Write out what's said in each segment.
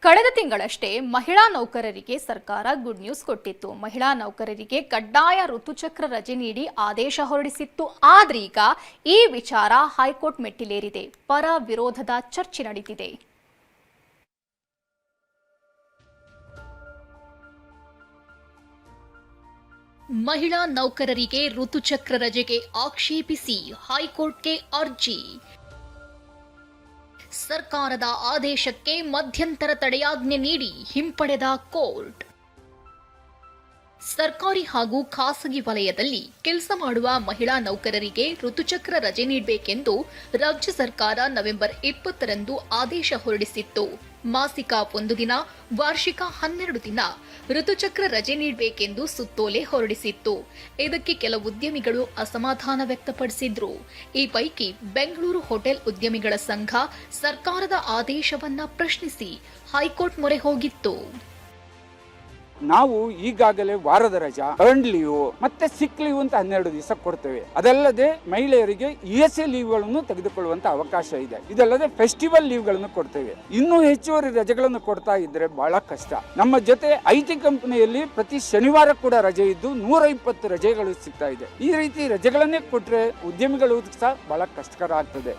ಕಳೆದ ತಿಂಗಳಷ್ಟೇ ಮಹಿಳಾ ನೌಕರರಿಗೆ ಸರ್ಕಾರ ಗುಡ್ ನ್ಯೂಸ್ ಕೊಟ್ಟಿತ್ತು. ಮಹಿಳಾ ನೌಕರರಿಗೆ ಕಡ್ಡಾಯ ಋತುಚಕ್ರ ರಜೆ ನೀಡಿ ಆದೇಶ ಹೊರಡಿಸಿತ್ತು. ಆದ್ರೀಗ ಈ ವಿಚಾರ ಹೈಕೋರ್ಟ್ ಮೆಟ್ಟಿಲೇರಿದೆ. ಪರ ವಿರೋಧದ ಚರ್ಚೆ ನಡೆದಿದೆ. ಮಹಿಳಾ ನೌಕರರಿಗೆ ಋತುಚಕ್ರ ರಜೆಗೆ ಆಕ್ಷೇಪಿಸಿ ಹೈಕೋರ್ಟ್ಗೆ ಅರ್ಜಿ. ಸರ್ಕಾರದ ಆದೇಶಕ್ಕೆ ಮಧ್ಯಂತರ ತಡೆಯಾಜ್ಞೆ ನೀಡಿ ಹಿಂಪಡೆದ ಕೋರ್ಟ್. ಸರ್ಕಾರಿ ಹಾಗೂ ಖಾಸಗಿ ವಲಯದಲ್ಲಿ ಕೆಲಸ ಮಾಡುವ ಮಹಿಳಾ ನೌಕರರಿಗೆ ಋತುಚಕ್ರ ರಜೆ ನೀಡಬೇಕೆಂದು ರಾಜ್ಯ ಸರ್ಕಾರ ನವೆಂಬರ್ 20ರಂದು ಆದೇಶ ಹೊರಡಿಸಿತ್ತು. ಮಾಸಿಕ 1 ದಿನ, ವಾರ್ಷಿಕ 12 ದಿನ ಋತುಚಕ್ರ ರಜೆ ನೀಡಬೇಕೆಂದು ಸುತ್ತೋಲೆ ಹೊರಡಿಸಿತ್ತು. ಇದಕ್ಕೆ ಕೆಲ ಉದ್ಯಮಿಗಳು ಅಸಮಾಧಾನ ವ್ಯಕ್ತಪಡಿಸಿದ್ರು. ಈ ಪೈಕಿ ಬೆಂಗಳೂರು ಹೋಟೆಲ್ ಉದ್ಯಮಿಗಳ ಸಂಘ ಸರ್ಕಾರದ ಆದೇಶವನ್ನ ಪ್ರಶ್ನಿಸಿ ಹೈಕೋರ್ಟ್ ಮೊರೆ ಹೋಗಿತ್ತು. ನಾವು ಈಗಾಗಲೇ ವಾರದ ರಜಾ, ಅರ್ನ್ ಲೀವ್ ಮತ್ತೆ ಸಿಕ್ ಲೀವ್ ಅಂತ 12 ದಿವಸ ಕೊಡ್ತೇವೆ. ಅದಲ್ಲದೆ ಮಹಿಳೆಯರಿಗೆ ESA ಲೀವ್ ಗಳನ್ನು ತೆಗೆದುಕೊಳ್ಳುವಂತ ಅವಕಾಶ ಇದೆ. ಇದಲ್ಲದೆ ಫೆಸ್ಟಿವಲ್ ಲೀವ್ ಗಳನ್ನು ಕೊಡ್ತೇವೆ. ಇನ್ನೂ ಹೆಚ್ಚುವರಿ ರಜೆಗಳನ್ನು ಕೊಡ್ತಾ ಇದ್ರೆ ಬಹಳ ಕಷ್ಟ. ನಮ್ಮ ಜೊತೆ IT ಕಂಪನಿಯಲ್ಲಿ ಪ್ರತಿ ಶನಿವಾರ ಕೂಡ ರಜೆ ಇದ್ದು 120 ರಜೆಗಳು ಸಿಗ್ತಾ ಇದೆ. ಈ ರೀತಿ ರಜೆಗಳನ್ನೇ ಕೊಟ್ರೆ ಉದ್ಯಮಿಗಳು ಸಹ ಬಹಳ ಕಷ್ಟಕರ ಆಗ್ತದೆ.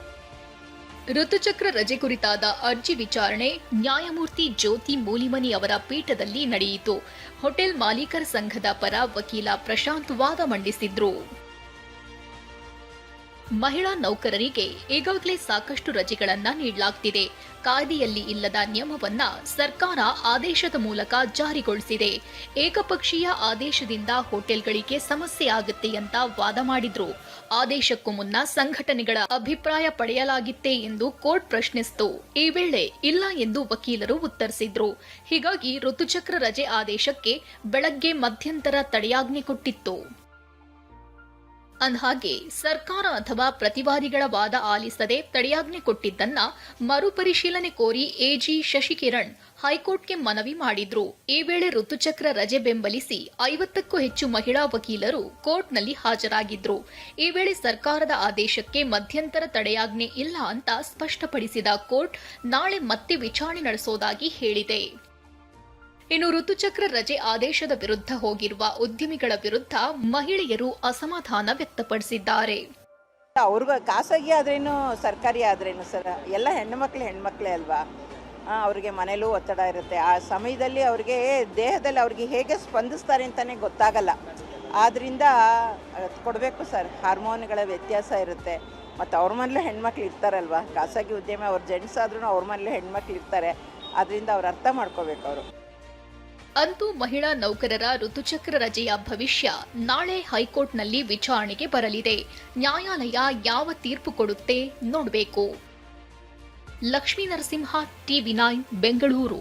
ಋತುಚಕ್ರ ರಜೆ ಕುರಿತಾದ ಅರ್ಜಿ ವಿಚಾರಣೆ ನ್ಯಾಯಮೂರ್ತಿ ಜ್ಯೋತಿ ಮೂಲಿಮನಿ ಅವರ ಪೀಠದಲ್ಲಿ ನಡೆಯಿತು. ಹೋಟೆಲ್ ಮಾಲೀಕರ ಸಂಘದ ಪರ ವಕೀಲ ಪ್ರಶಾಂತ್ ವಾದ ಮಂಡಿಸಿದ್ರು. ಮಹಿಳಾ ನೌಕರರಿಗೆ ಈಗಾಗಲೇ ಸಾಕಷ್ಟು ರಜೆಗಳನ್ನ ನೀಡಲಾಗ್ತಿದೆ. ಕಾಯ್ದೆಯಲ್ಲಿ ಇಲ್ಲದ ನಿಯಮವನ್ನ ಸರ್ಕಾರ ಆದೇಶದ ಮೂಲಕ ಜಾರಿಗೊಳಿಸಿದೆ. ಏಕಪಕ್ಷೀಯ ಆದೇಶದಿಂದ ಹೋಟೆಲ್ಗಳಿಗೆ ಸಮಸ್ಯೆ ಆಗುತ್ತೆ ಅಂತ ವಾದ ಮಾಡಿದ್ರು. ಆದೇಶಕ್ಕೂ ಮುನ್ನ ಸಂಘಟನೆಗಳ ಅಭಿಪ್ರಾಯ ಪಡೆಯಲಾಗಿತ್ತೆ ಎಂದು ಕೋರ್ಟ್ ಪ್ರಶ್ನಿಸಿತು. ಈ ವೇಳೆ ಇಲ್ಲ ಎಂದು ವಕೀಲರು ಉತ್ತರಿಸಿದ್ರು. ಹೀಗಾಗಿ ಋತುಚಕ್ರ ರಜೆ ಆದೇಶಕ್ಕೆ ಬೆಳಗ್ಗೆ ಮಧ್ಯಂತರ ತಡೆಯಾಜ್ಞೆ ಕೊಟ್ಟಿತ್ತು. ಅಂದಹಾಗೆ ಸರ್ಕಾರ ಅಥವಾ ಪ್ರತಿವಾದಿಗಳ ವಾದ ಆಲಿಸದೆ ತಡೆಯಾಜ್ಞೆ ಕೊಟ್ಟಿದ್ದನ್ನ ಮರುಪರಿಶೀಲನೆ ಕೋರಿ ಎಜಿ ಶಶಿಕಿರಣ್ ಹೈಕೋರ್ಟ್ಗೆ ಮನವಿ ಮಾಡಿದ್ರು. ಈ ವೇಳೆ ಋತುಚಕ್ರ ರಜೆ ಬೆಂಬಲಿಸಿ 50ಕ್ಕೂ ಹೆಚ್ಚು ಮಹಿಳಾ ವಕೀಲರು ಕೋರ್ಟ್ನಲ್ಲಿ ಹಾಜರಾಗಿದ್ರು. ಈ ವೇಳೆ ಸರ್ಕಾರದ ಆದೇಶಕ್ಕೆ ಮಧ್ಯಂತರ ತಡೆಯಾಜ್ಞೆ ಇಲ್ಲ ಅಂತ ಸ್ಪಷ್ಟಪಡಿಸಿದ ಕೋರ್ಟ್ ನಾಳೆ ಮತ್ತೆ ವಿಚಾರಣೆ ನಡೆಸೋದಾಗಿ ಹೇಳಿದೆ. ಇನ್ನು ಋತುಚಕ್ರ ರಜೆ ಆದೇಶದ ವಿರುದ್ಧ ಹೋಗಿರುವ ಉದ್ಯಮಿಗಳ ವಿರುದ್ಧ ಮಹಿಳೆಯರು ಅಸಮಾಧಾನ ವ್ಯಕ್ತಪಡಿಸಿದ್ದಾರೆ. ಅವ್ರಿಗೂ ಖಾಸಗಿ ಆದ್ರೇನು ಸರ್ಕಾರಿ ಆದ್ರೇನು ಸರ್, ಎಲ್ಲ ಹೆಣ್ಮಕ್ಳೇ ಅಲ್ವಾ. ಅವ್ರಿಗೆ ಮನೇಲೂ ಒತ್ತಡ ಇರುತ್ತೆ. ಆ ಸಮಯದಲ್ಲಿ ಅವ್ರಿಗೆ ದೇಹದಲ್ಲಿ ಅವ್ರಿಗೆ ಹೇಗೆ ಸ್ಪಂದಿಸ್ತಾರೆ ಅಂತಲೇ ಗೊತ್ತಾಗಲ್ಲ. ಆದ್ದರಿಂದ ಕೊಡಬೇಕು ಸರ್. ಹಾರ್ಮೋನ್ಗಳ ವ್ಯತ್ಯಾಸ ಇರುತ್ತೆ. ಮತ್ತು ಅವ್ರ ಮನೇಲೂ ಹೆಣ್ಮಕ್ಳು ಇರ್ತಾರಲ್ವ. ಖಾಸಗಿ ಉದ್ಯಮ ಅವ್ರ ಜೆಂಟ್ಸ್ ಆದ್ರೂ ಅವ್ರ ಮನೇಲೂ ಹೆಣ್ಮಕ್ಳು ಇರ್ತಾರೆ. ಆದ್ದರಿಂದ ಅವ್ರು ಅರ್ಥ ಮಾಡ್ಕೋಬೇಕು. ಅವರು ಅಂತೂ ಮಹಿಳಾ ನೌಕರರ ಋತುಚಕ್ರ ರಜೆಯ ಭವಿಷ್ಯ ನಾಳೆ ಹೈಕೋರ್ಟ್ನಲ್ಲಿ ವಿಚಾರಣೆಗೆ ಬರಲಿದೆ. ನ್ಯಾಯಾಲಯ ಯಾವ ತೀರ್ಪು ಕೊಡುತ್ತೆ ನೋಡಬೇಕು. ಲಕ್ಷ್ಮೀ ನರಸಿಂಹ, TV9 ಬೆಂಗಳೂರು.